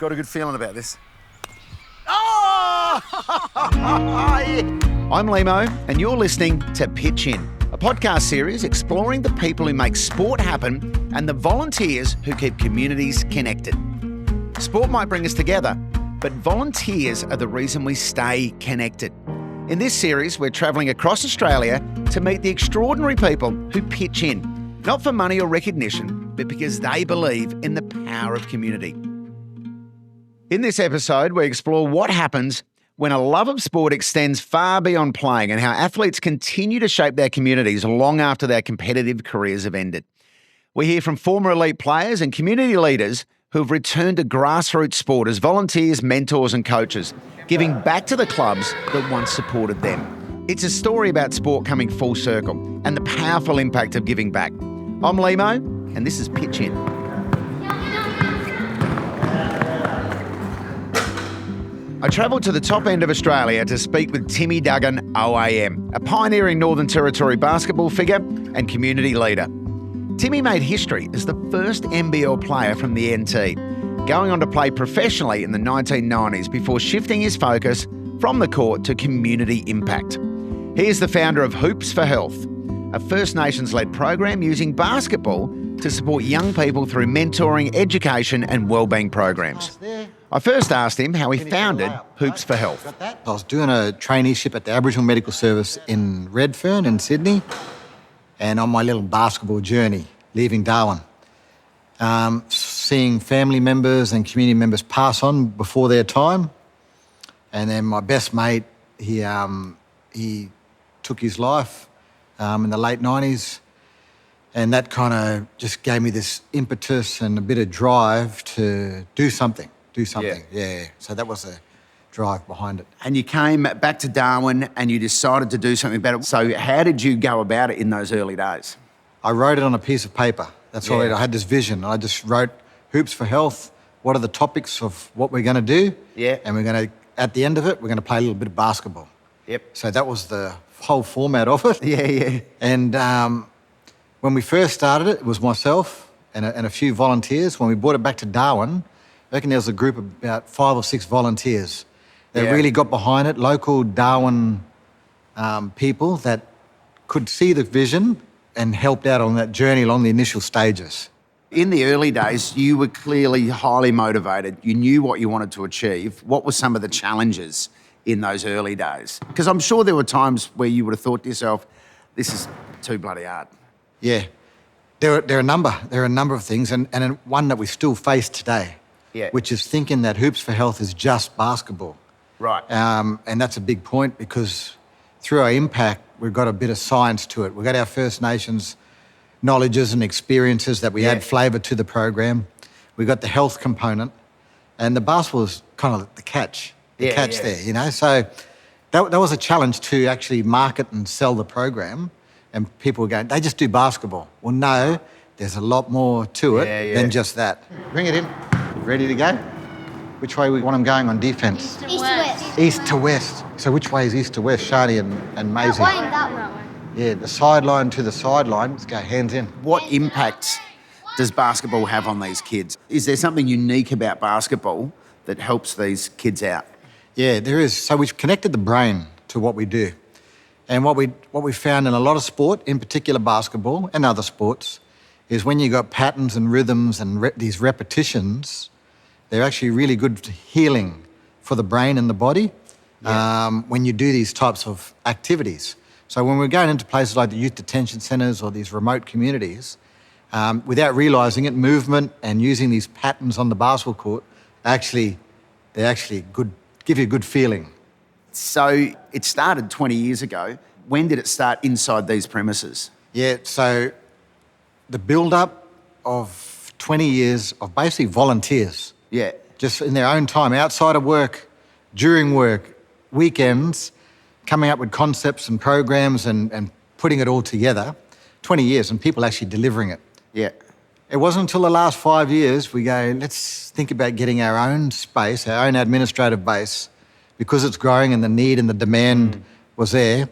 Got a good feeling about this. Oh! I'm Limo, and you're listening to Pitch In, a podcast series exploring the people who make sport happen and the volunteers who keep communities connected. Sport might bring us together, but volunteers are the reason we stay connected. In this series, we're travelling across Australia to meet the extraordinary people who pitch in, not for money or recognition, but because they believe in the power of community. In this episode, we explore what happens when a love of sport extends far beyond playing and how athletes continue to shape their communities long after their competitive careers have ended. We hear from former elite players and community leaders who have returned to grassroots sport as volunteers, mentors and coaches, giving back to the clubs that once supported them. It's a story about sport coming full circle and the powerful impact of giving back. I'm Limo, and this is Pitch In. I travelled to the top end of Australia to speak with Timmy Duggan, OAM, a pioneering Northern Territory basketball figure and community leader. Timmy made history as the first NBL player from the NT, going on to play professionally in the 1990s before shifting his focus from the court to community impact. He is the founder of Hoops for Health, a First Nations-led program using basketball to support young people through mentoring, education and wellbeing programs. I first asked him how he founded Hoops for Health. I was doing a traineeship at the Aboriginal Medical Service in Redfern in Sydney, and on my little basketball journey, leaving Darwin, seeing family members and community members pass on before their time. And then my best mate, he took his life in the late 90s, and that kind of just gave me this impetus and a bit of drive to do something. Yeah. So that was the drive behind it. And you came back to Darwin and you decided to do something about it. So how did you go about it in those early days? I wrote it on a piece of paper. That's all I had this vision. I just wrote Hoops for Health. What are the topics of what we're going to do? Yeah. And we're going to, at the end of it, we're going to play a little bit of basketball. Yep. So that was the whole format of it. Yeah. And when we first started it, it was myself and a few volunteers. When we brought it back to Darwin, I reckon there was a group of about 5 or 6 volunteers that really got behind it, local Darwin people that could see the vision and helped out on that journey along the initial stages. In the early days, you were clearly highly motivated. You knew what you wanted to achieve. What were some of the challenges in those early days? Because I'm sure there were times where you would have thought to yourself, this is too bloody hard. Yeah. There are a number of things, and one that we still face today. Yeah. Which is thinking that Hoops for Health is just basketball. Right. And that's a big point because through our impact, we've got a bit of science to it. We've got our First Nations knowledges and experiences that we add flavour to the program. We've got the health component, and the basketball is kind of the catch. There, you know. So that was a challenge to actually market and sell the program, and people were going, they just do basketball. Well, no, there's a lot more to it than just that. Bring it in. Ready to go? Which way we want them going on defence? East to west. East to west. So which way is east to west, Shani and Maisie? That way. Yeah, the sideline to the sideline. Let's go hands in. What impact does basketball have on these kids? Is there something unique about basketball that helps these kids out? Yeah, there is. So we've connected the brain to what we do. And what we found in a lot of sport, in particular basketball and other sports, is when you've got patterns and rhythms and these repetitions, they're actually really good healing for the brain and the body when you do these types of activities. So when we're going into places like the youth detention centres or these remote communities, without realising it, movement and using these patterns on the basketball court, they actually give you a good feeling. So it started 20 years ago. When did it start inside these premises? Yeah, so the build-up of 20 years of basically volunteers. Yeah. Just in their own time, outside of work, during work, weekends, coming up with concepts and programs and putting it all together. 20 years and people actually delivering it. Yeah. It wasn't until the last 5 years we go, let's think about getting our own space, our own administrative base, because it's growing and the need and the demand was there,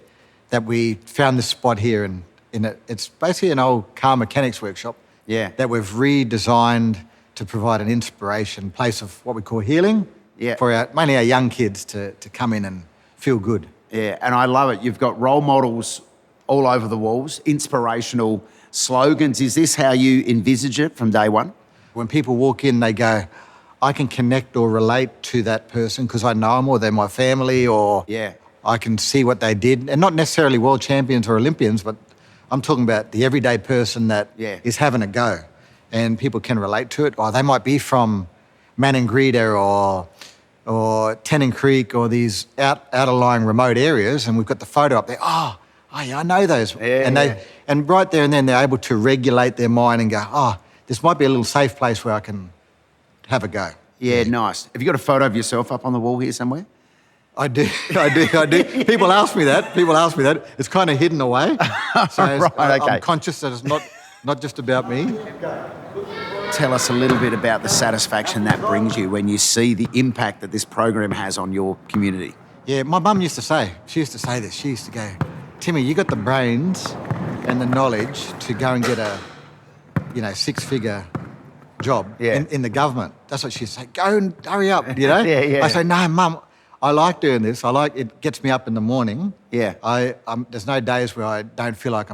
that we found this spot here it's basically an old car mechanics workshop that we've redesigned to provide an inspiration, place of what we call healing Yeah. for mainly our young kids to come in and feel good. Yeah, and I love it. You've got role models all over the walls, inspirational slogans. Is this how you envisage it from day one? When people walk in, they go, I can connect or relate to that person because I know them or they're my family, or Yeah. I can see what they did. And not necessarily world champions or Olympians, but I'm talking about the everyday person that is having a go. And people can relate to it. Or they might be from Maningrida or Tennant Creek or these out-of-lying remote areas, and we've got the photo up there. Oh yeah, I know those. And right there and then they're able to regulate their mind and go, this might be a little safe place where I can have a go. Yeah, nice. Have you got a photo of yourself up on the wall here somewhere? I do. People ask me that. It's kind of hidden away. So Right, okay. I'm conscious that it's not just about me. Tell us a little bit about the satisfaction that brings you when you see the impact that this program has on your community. Yeah, my mum used to say this. She used to go, Timmy, you got the brains and the knowledge to go and get a, six-figure job in the government. That's what she'd say. Go and hurry up, Yeah. I say, no, Mum, I like doing this. It gets me up in the morning. Yeah. There's no days where I don't feel like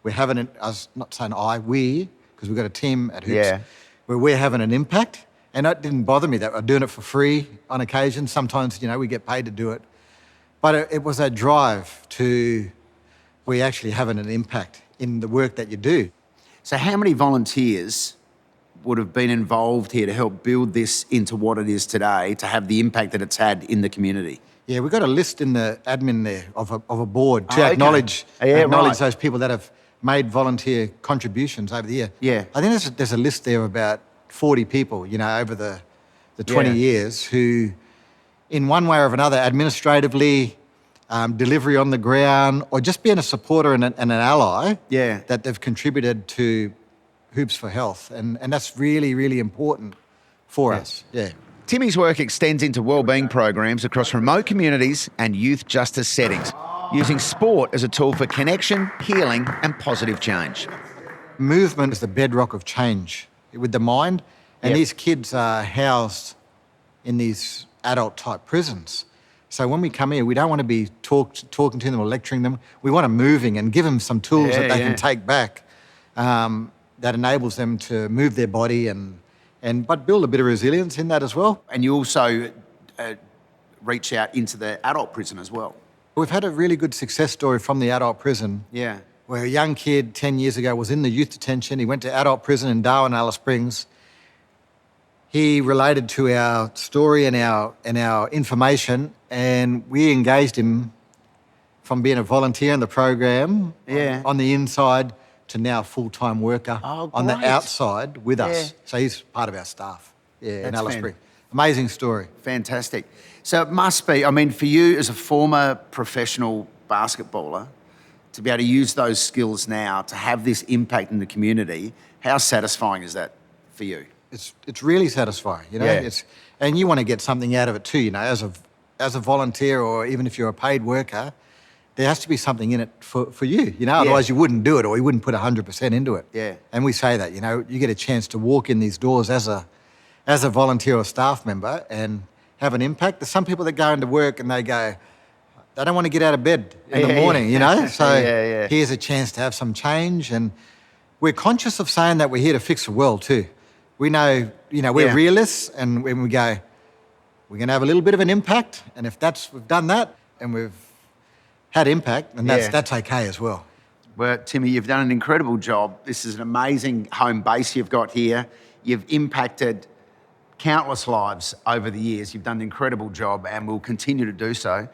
we're having it. I was not saying we, because we've got a team at Hoops where we're having an impact. And that didn't bother me that we're doing it for free on occasion. Sometimes, we get paid to do it. But it was that drive to we actually having an impact in the work that you do. So how many volunteers would have been involved here to help build this into what it is today, to have the impact that it's had in the community? Yeah, we've got a list in the admin there of a board to Okay. acknowledge right. those people that have made volunteer contributions over the year. Yeah. I think there's a list there of about 40 people, over the 20 years who, in one way or another, administratively, delivery on the ground, or just being a supporter and an ally, that they've contributed to Hoops for Health. And that's really, really important for us. Yeah. Timmy's work extends into wellbeing programs across remote communities and youth justice settings, using sport as a tool for connection, healing and positive change. Movement is the bedrock of change with the mind, and these kids are housed in these adult-type prisons. So when we come here, we don't want to be talking to them or lecturing them. We want them moving and give them some tools that they can take back that enables them to move their body but build a bit of resilience in that as well. And you also reach out into the adult prison as well. We've had a really good success story from the adult prison. Yeah. Where a young kid 10 years ago was in the youth detention. He went to adult prison in Darwin, Alice Springs. He related to our story and our information, and we engaged him from being a volunteer in the program on the inside to now a full-time worker on the outside with us. So he's part of our staff in Alice Springs. Amazing story. Fantastic. So it must be, for you as a former professional basketballer, to be able to use those skills now to have this impact in the community, how satisfying is that for you? It's really satisfying, and you want to get something out of it too, as a volunteer, or even if you're a paid worker, there has to be something in it for you, otherwise you wouldn't do it, or you wouldn't put 100% into it. Yeah. And we say that, you get a chance to walk in these doors as a volunteer or staff member and have an impact. There's some people that go into work and they don't want to get out of bed in the morning, So here's a chance to have some change. And we're conscious of saying that we're here to fix the world too. We know, we're realists, and when we go, we're going to have a little bit of an impact, and if we've done that and we've had impact, and that's okay as well. Well, Timmy, you've done an incredible job. This is an amazing home base you've got here. You've impacted countless lives over the years. You've done an incredible job and will continue to do so.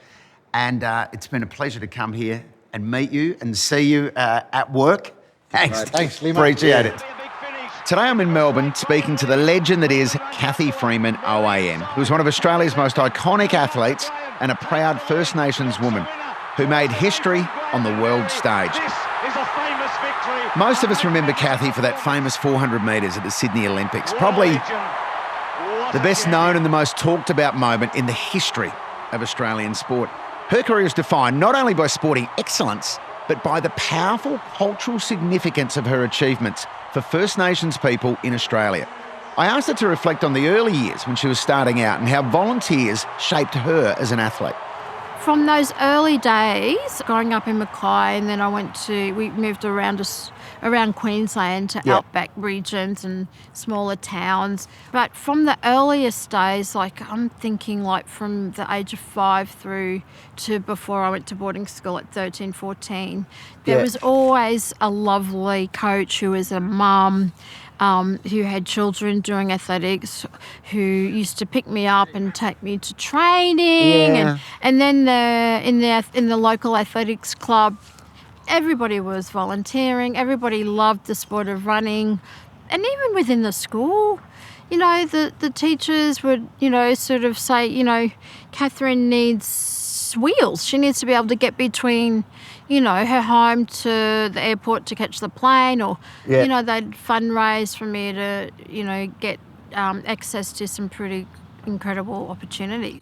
And it's been a pleasure to come here and meet you and see you at work. Thanks. Right, thanks, Lima. Appreciate it. Today I'm in Melbourne speaking to the legend that is Cathy Freeman OAN, who's one of Australia's most iconic athletes and a proud First Nations woman who made history on the world stage. This is a famous victory. Most of us remember Cathy for that famous 400 metres at the Sydney Olympics, probably the best known and the most talked about moment in the history of Australian sport. Her career is defined not only by sporting excellence, but by the powerful cultural significance of her achievements for First Nations people in Australia. I asked her to reflect on the early years when she was starting out and how volunteers shaped her as an athlete. From those early days, growing up in Mackay, and then we moved around Queensland to outback regions and smaller towns. But from the earliest days, like I'm thinking like from the age of 5 through to before I went to boarding school at 13, 14, there was always a lovely coach who was a mum, who had children doing athletics, who used to pick me up and take me to training, and then in the local athletics club, everybody was volunteering. Everybody loved the sport of running, and even within the school, the teachers would sort of say, Catherine needs wheels. She needs to be able to get between her home to the airport to catch the plane, or, they'd fundraise for me to, get access to some pretty incredible opportunity.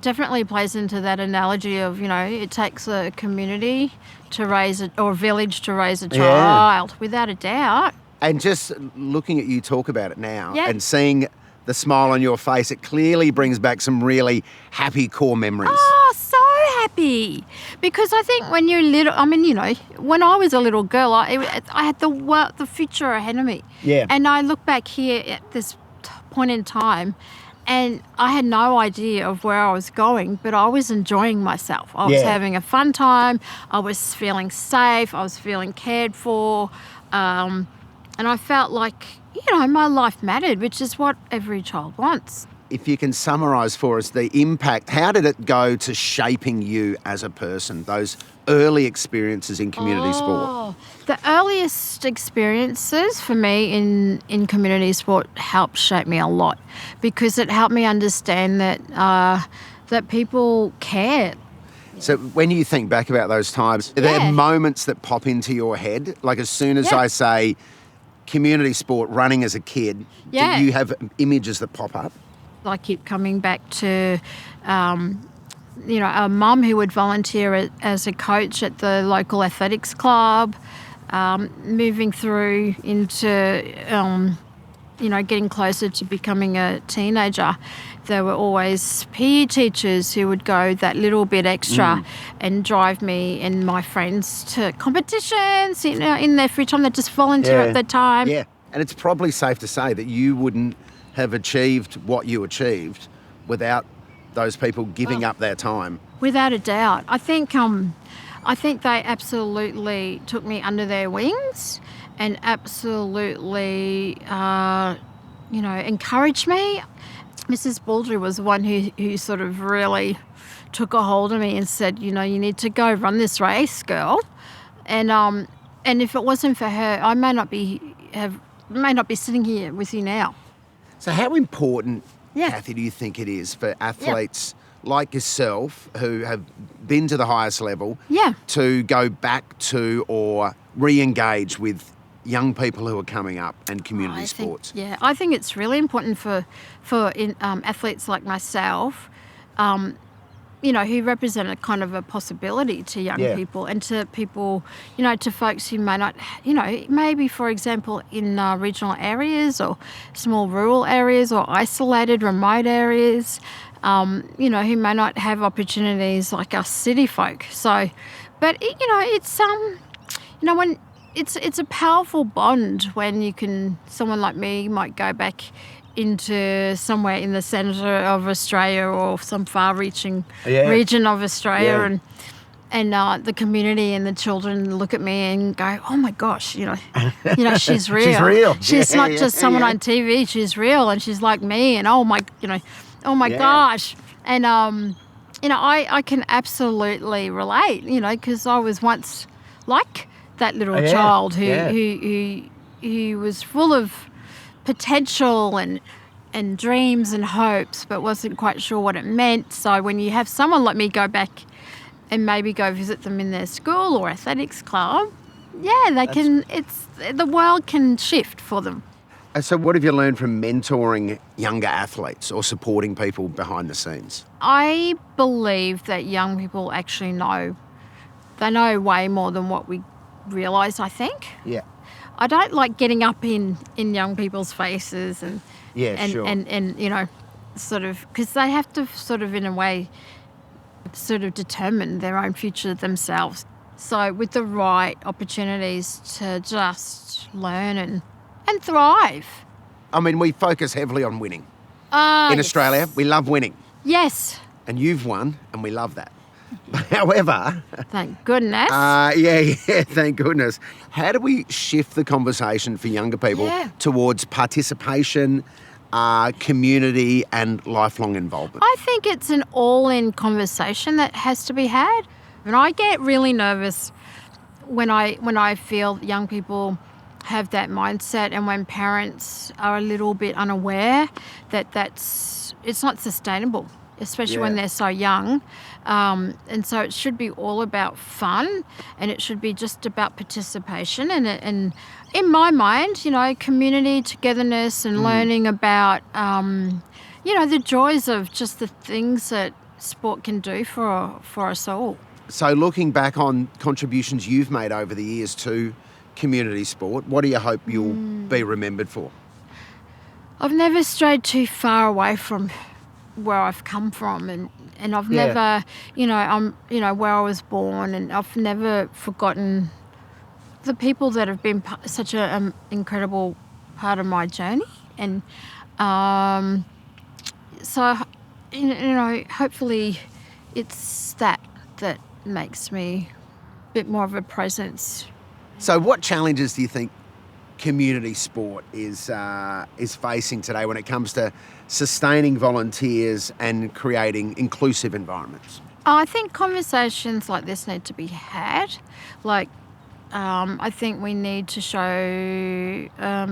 Definitely plays into that analogy of, it takes a community to raise or a village to raise a child, without a doubt. And just looking at you talk about it now and seeing the smile on your face, it clearly brings back some really happy core memories. Oh, so happy. Because I think when you're little, when I was a little girl, I had the future ahead of me. Yeah. And I look back here at this point in time, and I had no idea of where I was going, but I was enjoying myself. I was having a fun time. I was feeling safe. I was feeling cared for. And I felt like, my life mattered, which is what every child wants. If you can summarise for us the impact, how did it go to shaping you as a person, those early experiences in community sport? The earliest experiences for me in community sport helped shape me a lot, because it helped me understand that people care. So when you think back about those times, are there moments that pop into your head? Like as soon as I say community sport, running as a kid, do you have images that pop up? I keep coming back to, a mum who would volunteer as a coach at the local athletics club, moving through into, getting closer to becoming a teenager. There were always PE teachers who would go that little bit extra and drive me and my friends to competitions, in their free time. They just volunteer at their time. Yeah, and it's probably safe to say that you wouldn't have achieved what you achieved without those people giving up their time. Without a doubt. I think they absolutely took me under their wings and absolutely, encouraged me. Mrs. Baldry was the one who sort of really took a hold of me and said, you need to go run this race, girl. And if it wasn't for her, I may not be sitting here with you now. So how important, Kathy, do you think it is for athletes like yourself who have been to the highest level to go back to or re-engage with young people who are coming up and community sports? I think it's really important for athletes like myself, who represent a kind of a possibility to young people and to people, to folks who may not, maybe, for example, in regional areas or small rural areas or isolated remote areas, who may not have opportunities like us city folk. So, but, it's, when it's a powerful bond when someone like me might go back into somewhere in the centre of Australia or some far-reaching region of Australia, and the community and the children look at me and go, "Oh my gosh, she's real. She's real. She's not just someone on TV. She's real, and she's like me. And oh my gosh." And I can absolutely relate, because I was once like that little child who was full of potential and dreams and hopes, but wasn't quite sure what it meant. So when you have someone like me go back and maybe go visit them in their school or athletics club, the world can shift for them. So what have you learned from mentoring younger athletes or supporting people behind the scenes? I believe that young people actually know. They know way more than what we realise, I think. Yeah. I don't like getting up in young people's faces and Sure. and you know, sort of, because they have to sort of in a way sort of determine their own future themselves. So with the right opportunities to just learn and thrive. I mean, we focus heavily on winning. In Yes. Australia, we love winning. Yes. And you've won, and we love that. However, Thank goodness. thank goodness. How do we shift the conversation for younger people towards participation, community, and lifelong involvement? I think it's an all-in conversation that has to be had. And I get really nervous when I feel young people have that mindset, and when parents are a little bit unaware that it's not sustainable, especially when they're so young. And so it should be all about fun, and it should be just about participation. And in my mind, you know, community, togetherness, and learning about, you know, the joys of just the things that sport can do for us all. So looking back on contributions you've made over the years to community sport, what do you hope you'll be remembered for? I've never strayed too far away from where I've come from, and I've never, you know, where I was born, and I've never forgotten the people that have been such an incredible part of my journey. And so, you know, hopefully it's that makes me a bit more of a presence. So what challenges do you think community sport is facing today when it comes to sustaining volunteers and creating inclusive environments? I think conversations like this need to be had. Like, I think we need to show,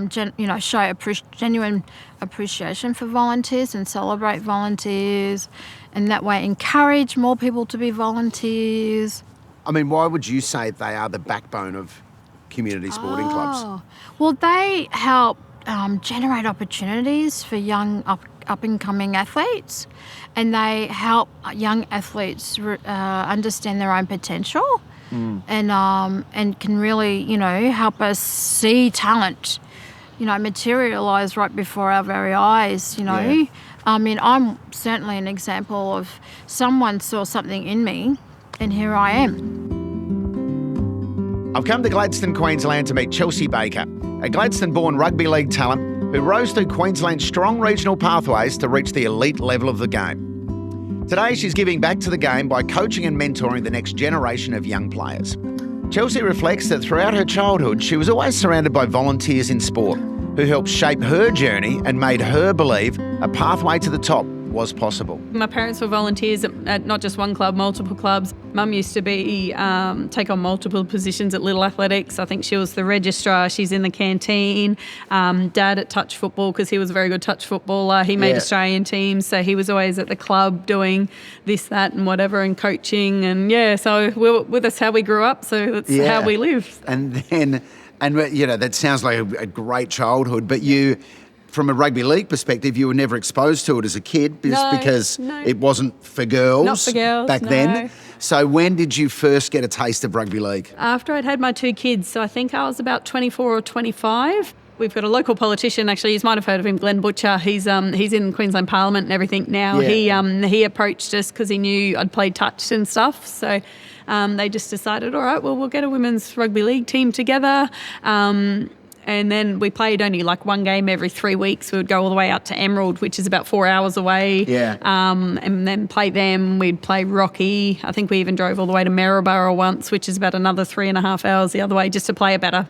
genuine appreciation for volunteers and celebrate volunteers, and that way encourage more people to be volunteers. I mean, why would you say they are the backbone of community sporting clubs? Well, they help generate opportunities for young up-and-coming athletes, and they help young athletes understand their own potential. And can really, you know, help us see talent, you know, materialise right before our very eyes, you know. Yeah. I mean, I'm certainly an example of someone saw something in me, and here I am. I've come to Gladstone, Queensland to meet Chelsea Baker, a Gladstone-born rugby league talent who rose through Queensland's strong regional pathways to reach the elite level of the game. Today, she's giving back to the game by coaching and mentoring the next generation of young players. Chelsea reflects that throughout her childhood, she was always surrounded by volunteers in sport who helped shape her journey and made her believe a pathway to the top was possible. My parents were volunteers at not just one club, multiple clubs. Mum used to take on multiple positions at Little Athletics. I think she was the registrar. She's in the canteen. Dad at touch football, because he was a very good touch footballer. He made Australian teams, so he was always at the club doing this, that and whatever, and coaching. And so that's how we grew up, so that's how we live. And you know, that sounds like a great childhood, but you, from a rugby league perspective, you were never exposed to it as a kid because it wasn't for girls. Not for girls, back then. So when did you first get a taste of rugby league? After I'd had my two kids, so I think I was about 24 or 25. We've got a local politician, actually, you might have heard of him, Glenn Butcher. He's in Queensland Parliament and everything now. Yeah. He approached us because he knew I'd played touch and stuff. So they just decided, all right, well, we'll get a women's rugby league team together. And then we played only like one game every 3 weeks. We would go all the way out to Emerald, which is about 4 hours away. Yeah. And then play them. We'd play Rocky. I think we even drove all the way to Maryborough once, which is about another 3.5 hours the other way, just to play about a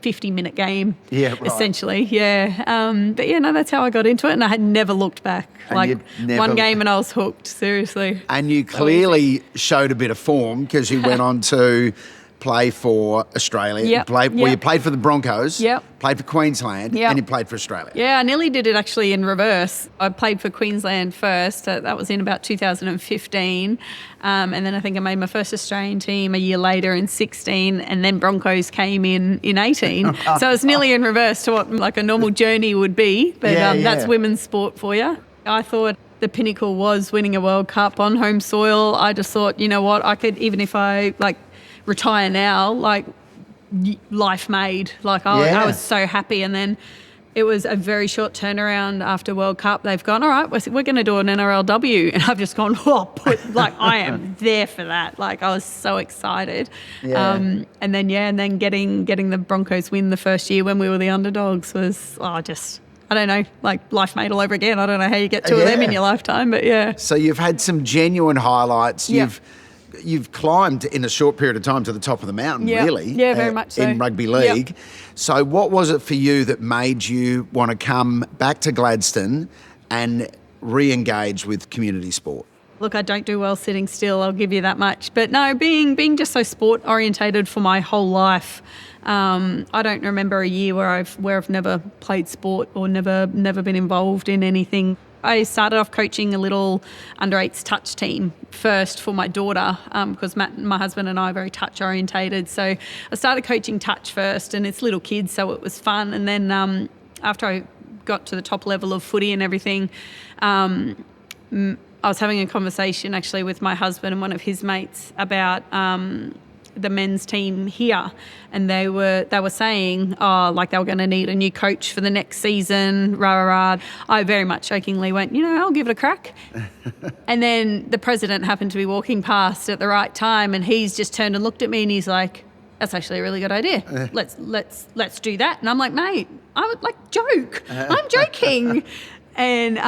50-minute game, essentially. Yeah. But that's how I got into it, and I had never looked back. One game and I was hooked, seriously. And you clearly showed a bit of form because you went on to play for Australia. Yep. You played for the Broncos, played for Queensland, and you played for Australia. Yeah, I nearly did it actually in reverse. I played for Queensland first. That was in about 2015. And then I think I made my first Australian team a year later in 16, and then Broncos came in 18. So it's nearly in reverse to what like a normal journey would be. But that's women's sport for you. I thought the pinnacle was winning a World Cup on home soil. I just thought, you know what, I could, even if I retire now, life made. Like I was so happy. And then it was a very short turnaround after World Cup. They've gone, all right, we're going to do an NRLW. And I've just gone, I am there for that. Like, I was so excited. Yeah. And then getting the Broncos win the first year when we were the underdogs was I don't know, like life made all over again. I don't know how you get two of them in your lifetime, but yeah. So you've had some genuine highlights. Yeah. You've climbed in a short period of time to the top of the mountain, really. Yeah, very much so. In rugby league. Yep. So what was it for you that made you want to come back to Gladstone and re-engage with community sport? Look, I don't do well sitting still, I'll give you that much. But no, being just so sport orientated for my whole life, I don't remember a year where I've never played sport or never been involved in anything. I started off coaching a little under-8s touch team first for my daughter because Matt, my husband, and I are very touch orientated. So I started coaching touch first, and it's little kids, so it was fun. And then after I got to the top level of footy and everything, I was having a conversation actually with my husband and one of his mates about the men's team here, and they were saying, like they were going to need a new coach for the next season, rah. I very much jokingly went, I'll give it a crack. And then the president happened to be walking past at the right time, and he's just turned and looked at me, and he's like, "That's actually a really good idea. Let's do that." And I'm like, "Mate, I would like joke. I'm joking." And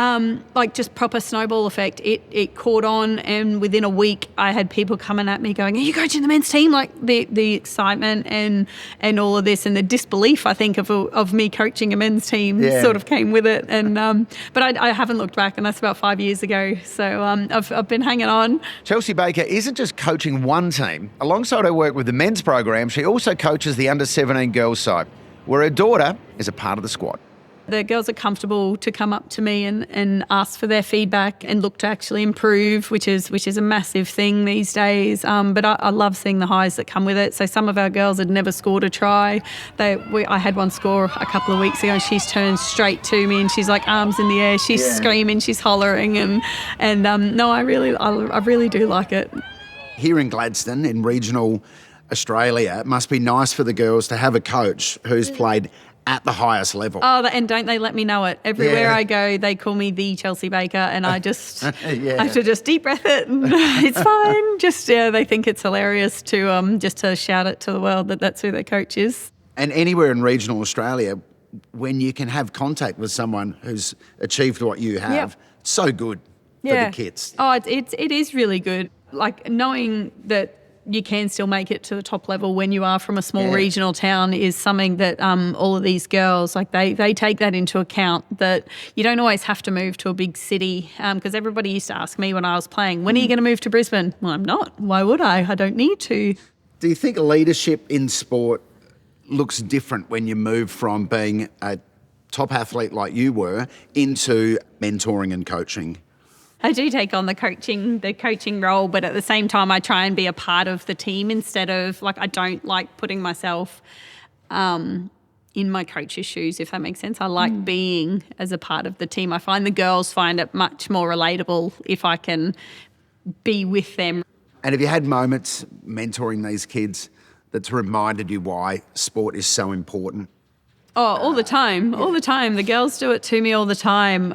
just proper snowball effect. It caught on, and within a week I had people coming at me going, "Are you coaching the men's team?" Like the excitement and all of this, and the disbelief I think of me coaching a men's team sort of came with it. And but I haven't looked back, and that's about 5 years ago. So I've been hanging on. Chelsea Baker isn't just coaching one team. Alongside her work with the men's program, she also coaches the under-17 girls side, where her daughter is a part of the squad. The girls are comfortable to come up to me and ask for their feedback and look to actually improve, which is a massive thing these days. But I love seeing the highs that come with it. So some of our girls had never scored a try. I had one score a couple of weeks ago, and she's turned straight to me and she's like arms in the air, she's screaming, she's hollering, and no, I really do like it. Here in Gladstone, in regional Australia, it must be nice for the girls to have a coach who's played at the highest level. Oh, and don't they let me know it. Everywhere I go, they call me the Chelsea Baker, and I just I have to just deep breath it, and it's fine. They think it's hilarious to shout it to the world that that's who their coach is. And anywhere in regional Australia, when you can have contact with someone who's achieved what you have, so good for the kids. Oh, it is really good. Like knowing that you can still make it to the top level when you are from a small regional town is something that all of these girls, like they take that into account, that you don't always have to move to a big city, because everybody used to ask me when I was playing, when are you going to move to Brisbane? Well, I'm not. Why would I? I don't need to. Do you think leadership in sport looks different when you move from being a top athlete like you were into mentoring and coaching? I do take on the coaching role, but at the same time I try and be a part of the team instead of, like, I don't like putting myself in my coach's shoes, if that makes sense. I like being as a part of the team. I find the girls find it much more relatable if I can be with them. And have you had moments mentoring these kids that's reminded you why sport is so important? Oh, all the time. The girls do it to me all the time.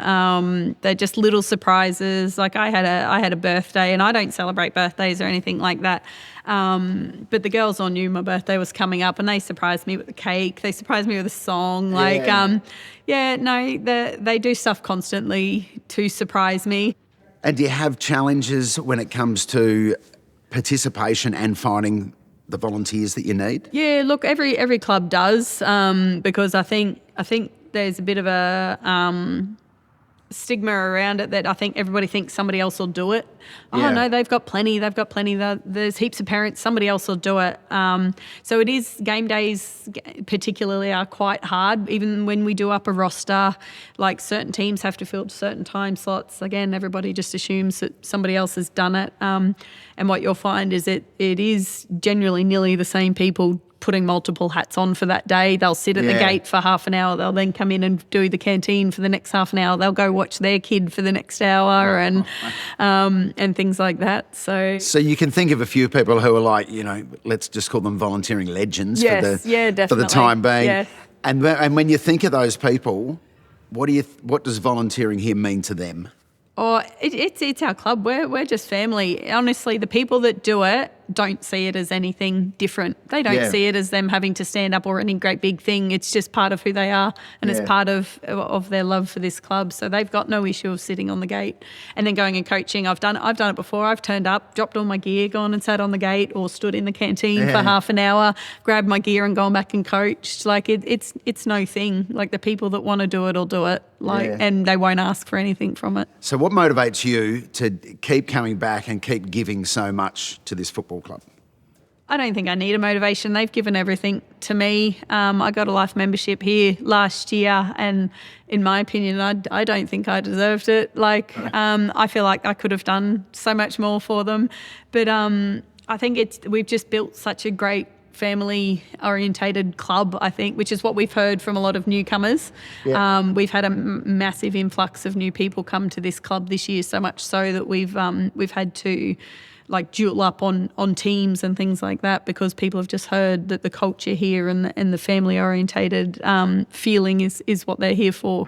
They're just little surprises. Like I had a birthday, and I don't celebrate birthdays or anything like that. But the girls all knew my birthday was coming up, and they surprised me with a cake. They surprised me with a song. They do stuff constantly to surprise me. And do you have challenges when it comes to participation and finding the volunteers that you need? Yeah, look, every club does, because I think there's a bit of a stigma around it that I think everybody thinks somebody else will do it. Oh no, they've got plenty. There's heaps of parents. Somebody else will do it. So it is, game days particularly are quite hard. Even when we do up a roster, like certain teams have to fill certain time slots. Again, everybody just assumes that somebody else has done it. And what you'll find is it is generally nearly the same people putting multiple hats on for that day. They'll sit at the gate for half an hour. They'll then come in and do the canteen for the next half an hour. They'll go watch their kid for the next hour and things like that. So you can think of a few people who are like, let's just call them volunteering legends for the time being. Yes. And when you think of those people, what does volunteering here mean to them? Oh, it's our club. We're just family. Honestly, the people that do it don't see it as anything different. They don't see it as them having to stand up or any great big thing. It's just part of who they are, and it's part of their love for this club. So they've got no issue of sitting on the gate and then going and coaching. I've done it before. I've turned up, dropped all my gear, gone and sat on the gate, or stood in the canteen for half an hour, grabbed my gear and gone back and coached. Like it's no thing. Like the people that want to do it will do it. And they won't ask for anything from it. So what motivates you to keep coming back and keep giving so much to this football club? I don't think I need a motivation. They've given everything to me. I got a life membership here last year, and in my opinion, I don't think I deserved it. I feel like I could have done so much more for them. But I think we've just built such a great family-orientated club, I think, which is what we've heard from a lot of newcomers. Yeah. We've had a massive influx of new people come to this club this year, so much so that we've had to duel up on teams and things like that, because people have just heard that the culture here and the family-orientated feeling is what they're here for.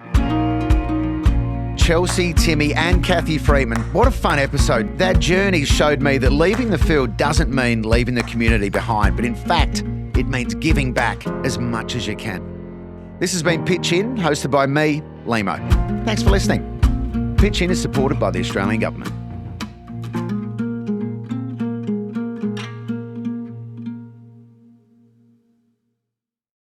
Chelsea, Timmy and Kathy Freeman, what a fun episode. That journey showed me that leaving the field doesn't mean leaving the community behind, but in fact, it means giving back as much as you can. This has been Pitch In, hosted by me, Limo. Thanks for listening. Pitch In is supported by the Australian Government.